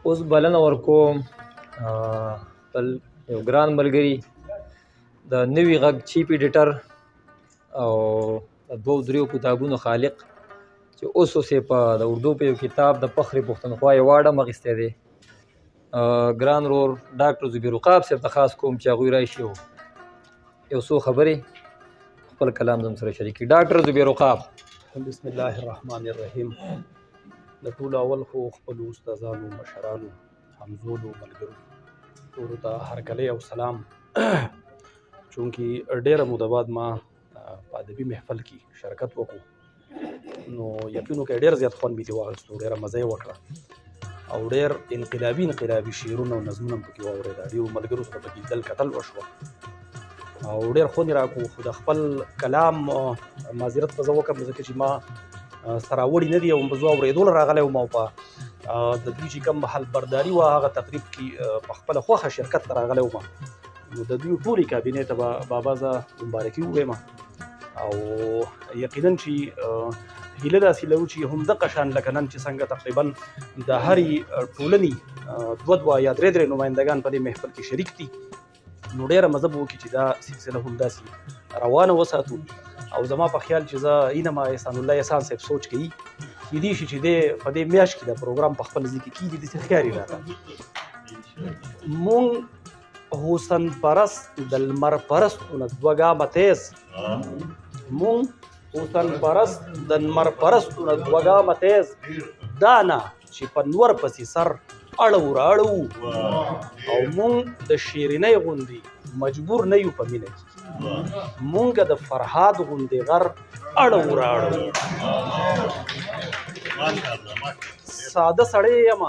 اوس بلنه ورکوم خپل یو ګران ملګري د نوي غږ چیف ایډیټر او د دوو دریو کتابونو خالق چې اوس یې په د اردو په یو کتاب د فخر پښتونخوا ایوارډ هم اخیستی دی ګران ورور ډاکټر زبیر عقاب صاحب ته خاص کوم چې هغوی راشي او یو څو خبرې خپل کلام زموږ سره شریک کړي. ډاکټر زبیر عقاب. بسم الله الرحمن الرحیم. د ټولو اول خو خپلو استادانو، مشرانو، همزولو، ملګرو ټولو ته هرکلی او سلام. چونکې ډېره موده بعد ما په ادبي محفل کې شرکت وکړو نو یقینو کې ډېر زیات خوند مې ترې واخیستو، ډېره مزه یې وکړه او ډېر انقلابي شعرونه او نظمونه هم پکې واورېده. ډېرو ملګرو سره پکې دل کتل وشوه او ډېر خوند یې راکړو. خو د خپل کلام معذرت به زه وکړم ځکه چې ما سره وړي نه دي او زه اورېدو راغلی وم او په د دوی چې کوم حلبرداري وه هغه تقریب کې په خپله خوښه شرکت ته راغلی وم نو د دوی ټولې کابینې ته به بابا زه مبارکي ووایم او یقینا چې هیله داسې لرو چې همدغه شان لکه نن چې څنګه تقریبا د هرې ټولنې دوه یا درې نمایندګان په دې محفل کې شریک دي نو ډېره مزه به وکړي چې دا سلسله همداسې روانه وساتو. او زما په خیال چې زه اینما احسان الله احسان صاحب سوچ کوي کیدای شي چې دی په دې میاشت کې د پروګرام په خپل ځای کې کیږي داسې ښکاري راته. مونږ حسن پرست د لمر پرستو نه دوه ګامه تیز، مونږ حسن پرست د لمر پرستو نه دوه ګامه تیز، دا نه چې په نور پسې سر اړو راړو او مونږ د شیرینۍ غوندې مجبور نه یو په مینه کې، مونږ د فرهاد غوندې غر اړو راړو. ساده سړی یم،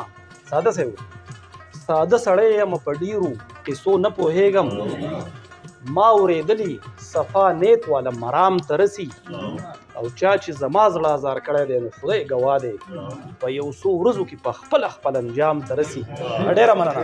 ساده سړی یم په ډیرو قصو نه پوهېږم، ما اورېدلي صفا نیت والا مرام ته رسي او چا چې زما زړه ازار کړی دی نو خدای ګواه دی په یو څو ورځو کې په خپل انجام ته رسي. ډېره مننه.